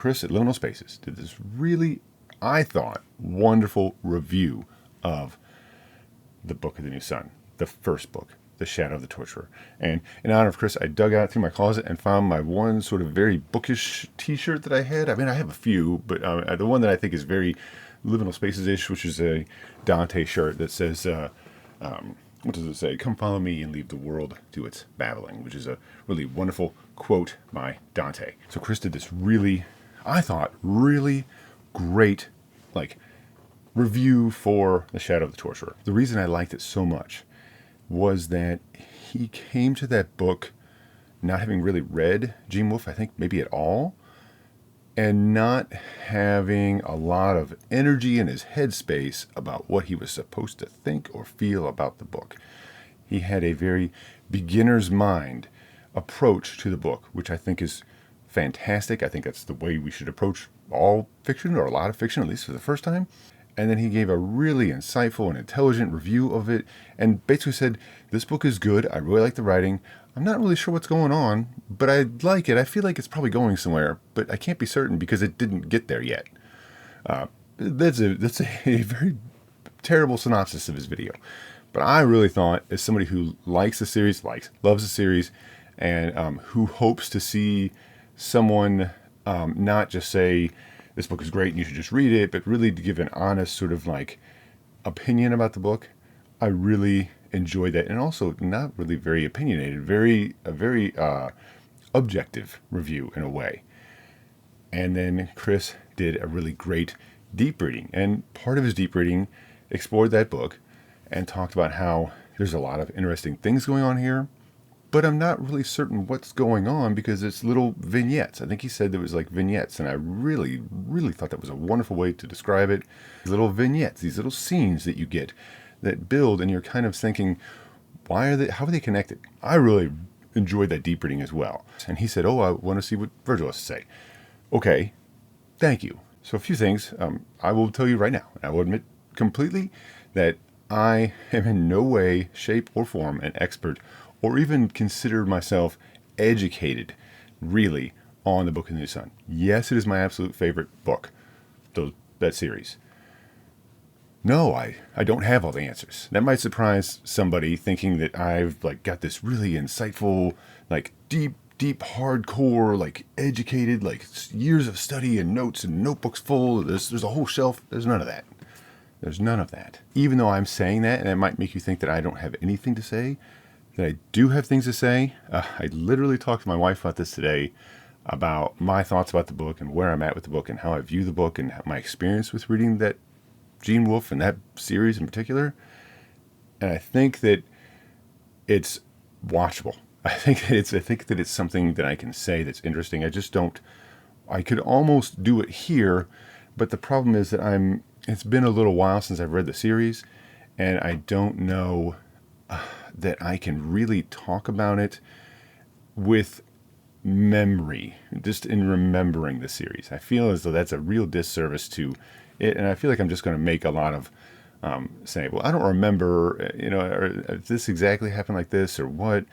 Chris at Liminal Spaces did this really, I thought, wonderful review of the Book of the New Sun, the first book, The Shadow of the Torturer. And in honor of Chris, I dug out through my closet and found my one sort of very bookish t-shirt that I had. I mean, I have a few, but the one that I think is very Liminal Spaces-ish, which is a Dante shirt that says, what does it say? Come follow me and leave the world to its babbling, which is a really wonderful quote by Dante. So Chris did this really, I thought, really great, review for The Shadow of the Torturer. The reason I liked it so much was that he came to that book not having really read Gene Wolfe, I think maybe at all, and not having a lot of energy in his headspace about what he was supposed to think or feel about the book. He had a very beginner's mind approach to the book, which I think is fantastic. I think that's the way we should approach all fiction, or a lot of fiction, at least for the first time. And then he gave a really insightful and intelligent review of it and basically said, this book is good. I really like the writing. I'm not really sure what's going on, but I like it. I feel like it's probably going somewhere, but I can't be certain because it didn't get there yet. That's a very terrible synopsis of his video. But I really thought, as somebody who likes the series, loves the series, and who hopes to see someone not just say, this book is great and you should just read it, but really to give an honest sort of opinion about the book, I really enjoyed that. And also not really very opinionated, a very objective review in a way. And then Chris did a really great deep reading, and part of his deep reading explored that book and talked about how there's a lot of interesting things going on here, but I'm not really certain what's going on because it's little vignettes. I think he said there was vignettes, and I really, really thought that was a wonderful way to describe it. These little vignettes, these little scenes that you get that build, and you're kind of thinking, how are they connected? I really enjoyed that deep reading as well. And he said, I want to see what Virgil has to say. Okay, thank you. So a few things I will tell you right now. I will admit completely that I am in no way, shape, or form an expert or even consider myself educated, really, on the Book of the New Sun. Yes, it is my absolute favorite book, that series. No, I don't have all the answers. That might surprise somebody thinking that I've got this really insightful, deep, hardcore, educated, years of study and notes and notebooks full. There's a whole shelf. There's none of that. There's none of that. Even though I'm saying that, and it might make you think that I don't have anything to say, that I do have things to say. I literally talked to my wife about this today, about my thoughts about the book and where I'm at with the book and how I view the book and my experience with reading that Gene Wolfe and that series in particular. And I think that it's watchable. I think that it's something that I can say that's interesting. I could almost do it here, but the problem is that it's been a little while since I've read the series, and I don't know that I can really talk about it with memory, just in remembering the series. I feel as though that's a real disservice to it, and I feel like I'm just going to make a lot of saying, well, I don't remember, or this exactly happened like this or what.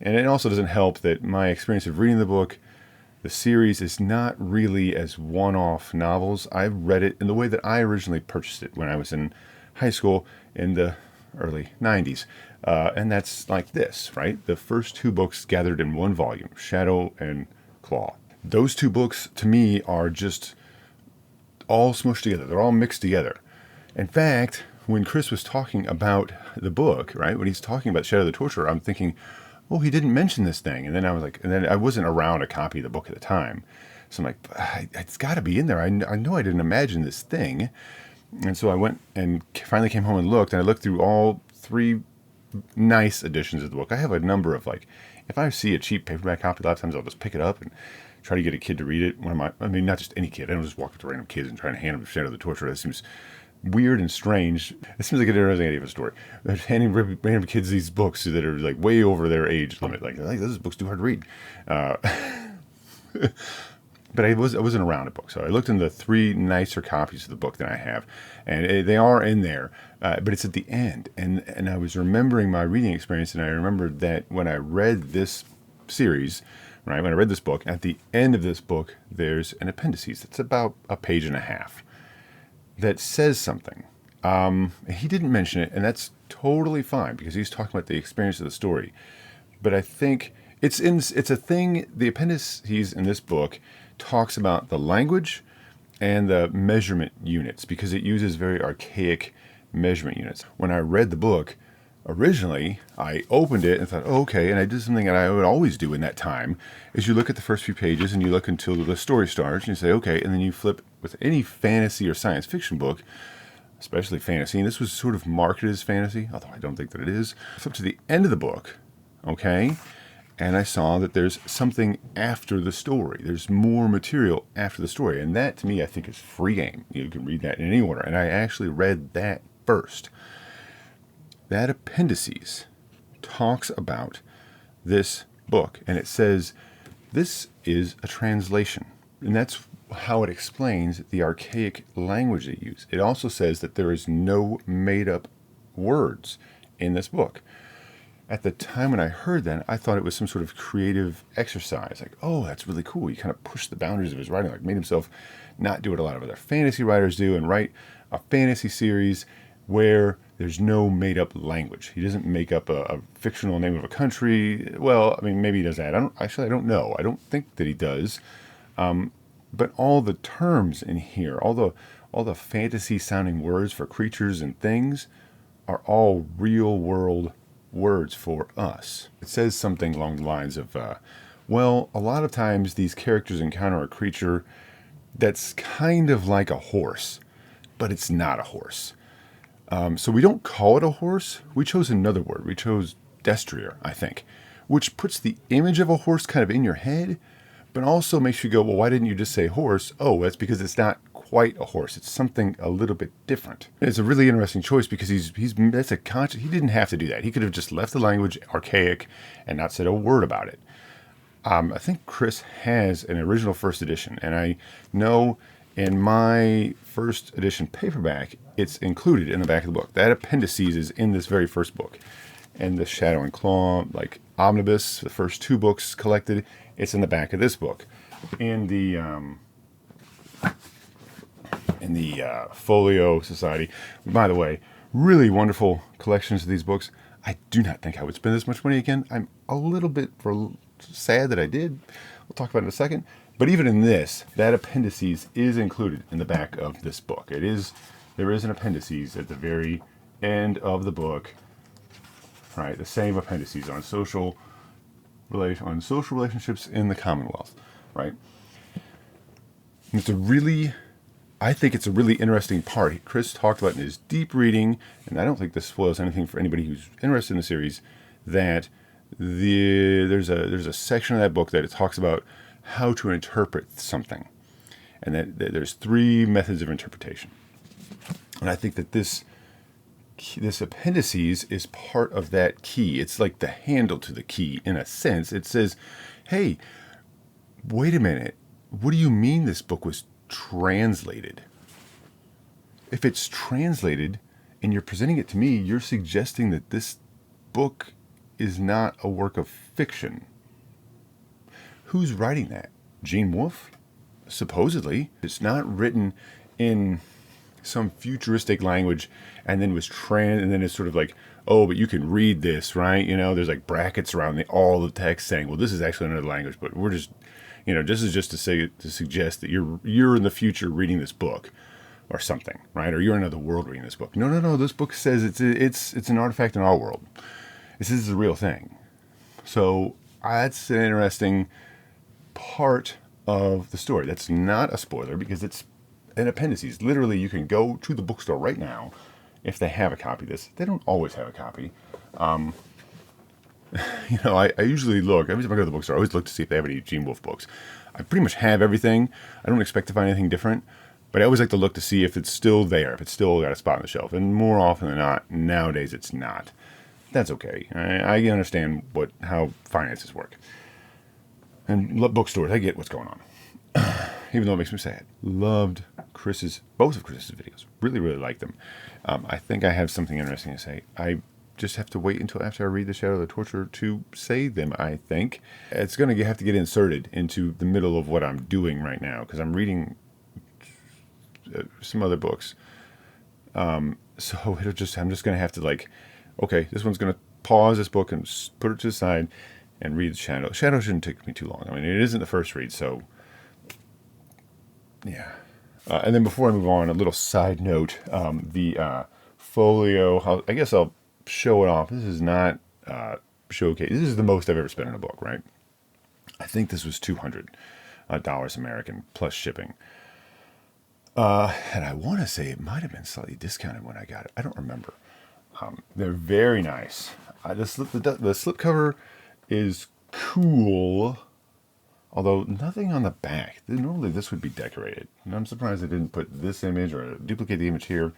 And it also doesn't help that my experience of reading the book, the series, is not really as one-off novels. I read it in the way that I originally purchased it when I was in high school in the early 90s. And that's like this, right? The first two books gathered in one volume, Shadow and Claw. Those two books, to me, are just all smushed together. They're all mixed together. In fact, when Chris was talking about the book, right, when he's talking about Shadow of the Torturer, I'm thinking, oh, he didn't mention this thing. And then I wasn't around a copy of the book at the time. So I'm like, it's got to be in there. I know I didn't imagine this thing. And so I went and finally came home and looked, and I looked through all three nice editions of the book. I have a number of, if I see a cheap paperback copy, a lot of times I'll just pick it up and try to get a kid to read it. Not just any kid. I don't just walk up to random kids and try to hand them Shadow of the Torturer. That seems weird and strange. It seems like an interesting idea of a story. They're handing random kids these books that are way over their age limit. This book's too hard to read. But I wasn't around a book, so I looked in the three nicer copies of the book that I have, and they are in there, but it's at the end. And I was remembering my reading experience, and I remembered that when I read this series right? When I read this book, at the end of this book, there's an appendices that's about a page and a half that says something. He didn't mention it, and that's totally fine because he's talking about the experience of the story. But I think it's a thing. The appendices in this book talks about the language and the measurement units because it uses very archaic measurement units. When I read the book originally, I opened it and thought, oh, okay, and I did something that I would always do in that time, is you look at the first few pages and you look until the story starts and you say, okay, and then you flip with any fantasy or science fiction book, especially fantasy, and this was sort of marketed as fantasy, although I don't think that it is. Flip to the end of the book, okay, and I saw that there's something after the story. There's more material after the story, and that to me I think is free game. You can read that in any order, and I actually read that first. That appendices talks about this book, and it says this is a translation, and that's how it explains the archaic language they use. It also says that there is no made-up words in this book. At the time when I heard that, I thought it was some sort of creative exercise. Like, oh, that's really cool. He kind of pushed the boundaries of his writing, like made himself not do what a lot of other fantasy writers do and write a fantasy series where there's no made-up language. He doesn't make up a fictional name of a country. Well, I mean, maybe he does that. I don't know. I don't think that he does. But all the terms in here, all the fantasy-sounding words for creatures and things, are all real-world words for us. It says something along the lines of, well, a lot of times these characters encounter a creature that's kind of like a horse, but it's not a horse. So we don't call it a horse. We chose another word. We chose destrier, I think, which puts the image of a horse kind of in your head, but also makes you go, well, why didn't you just say horse? Oh, that's because it's not quite a horse. It's something a little bit different. It's a really interesting choice because he didn't have to do that. He could have just left the language archaic and not said a word about it. I think Chris has an original first edition, and I know in my first edition paperback, it's included in the back of the book. That appendices is in this very first book. And the Shadow and Claw, like omnibus, the first two books collected, it's in the back of this book. In the Folio Society, by the way, really wonderful collections of these books. I do not think I would spend this much money again. I'm a little bit sad that I did. We'll talk about it in a second. But even in this, that appendices is included in the back of this book. There is an appendices at the very end of the book, right? The same appendices on social relationships in the Commonwealth, right? And I think it's a really interesting part. Chris talked about in his deep reading, and I don't think this spoils anything for anybody who's interested in the series, that there's a section of that book that it talks about how to interpret something, and that there's three methods of interpretation. And I think that this appendices is part of that key. It's like the handle to the key in a sense. It says, hey, wait a minute. What do you mean this book was translated? If it's translated and you're presenting it to me, you're suggesting that this book is not a work of fiction. Who's writing that? Gene Wolfe? Supposedly. It's not written in some futuristic language and then and then it's sort of like, oh, but you can read this, right? You know, there's like brackets around all the text saying, well, this is actually another language, but we're just, this is just to suggest that you're in the future reading this book or something, right? Or you're in another world reading this book. No. This book says it's an artifact in our world. This is a real thing. So that's an interesting part of the story. That's not a spoiler because it's an appendices. Literally, you can go to the bookstore right now if they have a copy of this. They don't always have a copy. I usually look. Every time I go to the bookstore, I always look to see if they have any Gene Wolfe books. I pretty much have everything. I don't expect to find anything different, but I always like to look to see if it's still there, if it's still got a spot on the shelf. And more often than not, nowadays it's not. That's okay. I understand how finances work. And bookstores, I get what's going on. Even though it makes me sad. Loved both of Chris's videos. Really, really liked them. I think I have something interesting to say. I just have to wait until after I read The Shadow of the Torturer to say them, I think. It's going to have to get inserted into the middle of what I'm doing right now, because I'm reading some other books. So I'm just going to have to like, okay, this one's going to pause this book and put it to the side and read The Shadow. Shadow shouldn't take me too long. I mean, it isn't the first read, so yeah. And then before I move on, a little side note, the Folio, I guess I'll show it off. This is not showcase. This is the most I've ever spent in a book, right? I think this was $200 American plus shipping. And I want to say it might have been slightly discounted when I got it. I don't remember. They're very nice. The slipcover is cool, although nothing on the back. Normally this would be decorated. And I'm surprised they didn't put this image or duplicate the image here,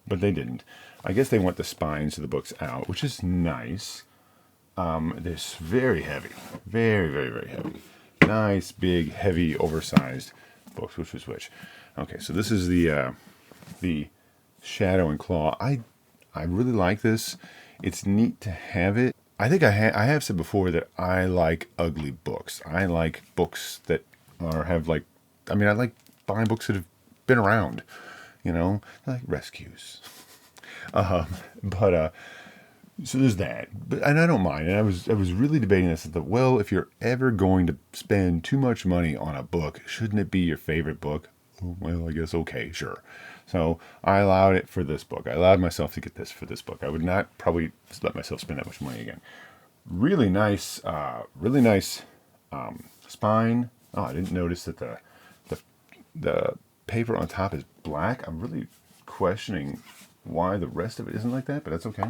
but they didn't. I guess they want the spines of the books out, which is nice. They're very heavy. Very, very, very heavy. Nice, big, heavy, oversized books. Which was which? Okay, so this is the Shadow and Claw. I really like this. It's neat to have it. I think I have said before that I like ugly books. I like books that have like, I mean, I like buying books that have been around, you know, like rescues. So there's that, and I don't mind. And I was really debating this. Well, if you're ever going to spend too much money on a book, shouldn't it be your favorite book? Well, I guess okay, sure. So I allowed it for this book. I allowed myself to get this for this book. I would not probably let myself spend that much money again. Really nice spine. Oh, I didn't notice that the paper on top is black. I'm really questioning why the rest of it isn't like that, but that's okay.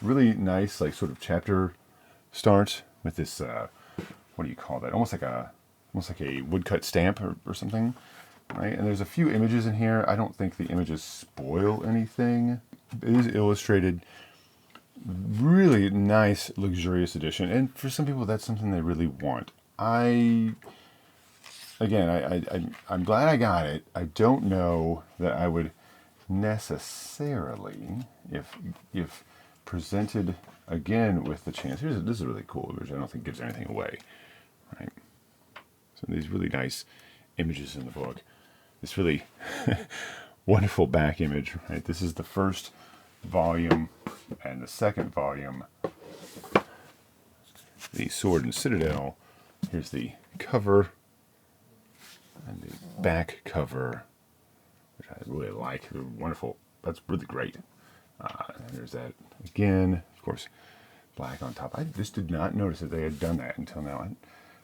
Really nice, like sort of chapter starts with this. What do you call that? Almost like a woodcut stamp or something, right? And there's a few images in here. I don't think the images spoil anything. It is illustrated. Really nice, luxurious edition. And for some people, that's something they really want. I'm glad I got it. I don't know that I would necessarily, if presented again with the chance. This is a really cool image. I don't think gives anything away, right? So these really nice images in the book. This really wonderful back image, right? This is the first volume, and the second volume, the Sword and Citadel. Here's the cover and the back cover, which I really like. They're wonderful. That's really great. And there's that again, of course, black on top. I just did not notice that they had done that until now. I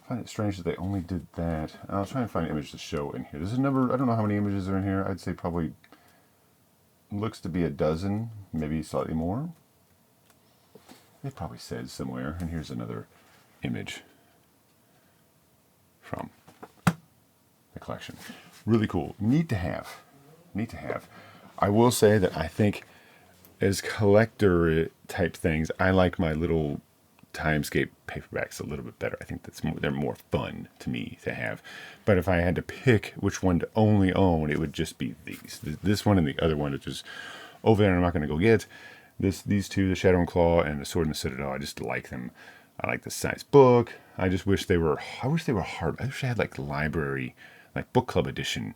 find it strange that they only did that. I'll try and find an image to show in here. There's a number, I don't know how many images are in here. I'd say probably looks to be a dozen, maybe slightly more. It probably says somewhere. And here's another image from the collection. Really cool. Neat to have. Neat to have. I will say that I think as collector type things, I like my little Timescape paperbacks a little bit better. I think they're more fun to me to have. But if I had to pick which one to only own, it would just be these. This one and the other one, which is over there and I'm not going to go get. These two, the Shadow and Claw and the Sword and the Citadel, I just like them. I like the size book. I just wish they were hard. I wish I had like library, like book club edition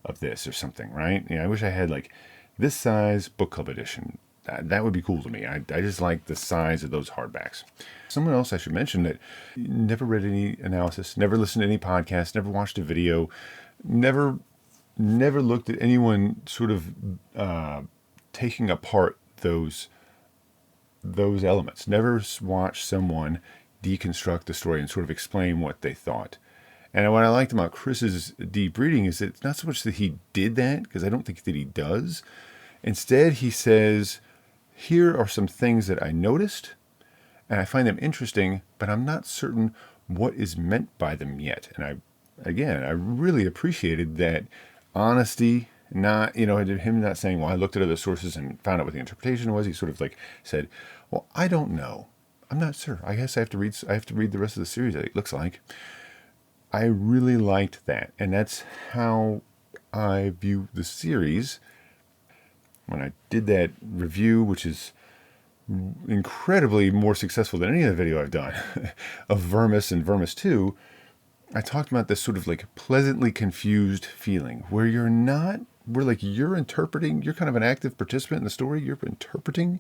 of this or something, right? I wish I had like this size book club edition. That would be cool to me. I just like the size of those hardbacks. Someone else I should mention that never read any analysis, never listened to any podcast, never watched a video, never looked at anyone sort of taking apart those elements. Never watched someone deconstruct the story and sort of explain what they thought. And what I liked about Chris's deep reading is that it's not so much that he did that, because I don't think that he does. Instead, he says, here are some things that I noticed, and I find them interesting, but I'm not certain what is meant by them yet. And I really appreciated that honesty, not, him not saying, well, I looked at other sources and found out what the interpretation was. He sort of like said, well, I don't know. I'm not sure. I guess I have to read the rest of the series, it looks like. I really liked that, and that's how I view the series. When I did that review, which is incredibly more successful than any other video I've done of Vermis and Vermis 2. I talked about this sort of like pleasantly confused feeling where you're interpreting, you're kind of an active participant in the story, you're interpreting.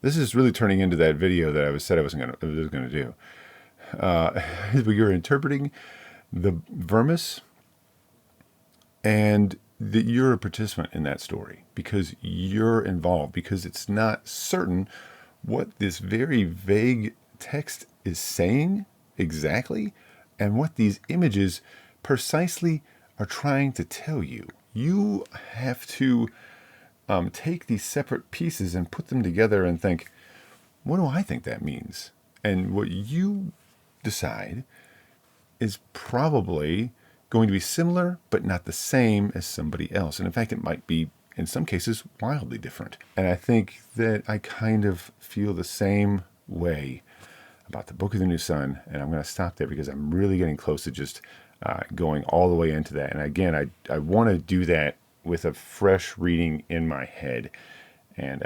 This is really turning into that video that I was going to do. Where you're interpreting the Vermis and that you're a participant in that story because you're involved, because it's not certain what this very vague text is saying exactly and what these images precisely are trying to tell you. You have to take these separate pieces and put them together and think, what do I think that means? And what you decide is probably going to be similar, but not the same as somebody else. And in fact, it might be, in some cases, wildly different. And I think that I kind of feel the same way about the Book of the New Sun. And I'm going to stop there because I'm really getting close to just going all the way into that. And again, I want to do that with a fresh reading in my head. And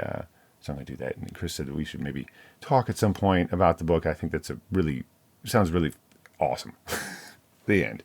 so I'm going to do that. And Chris said that we should maybe talk at some point about the book. I think sounds really awesome. The end.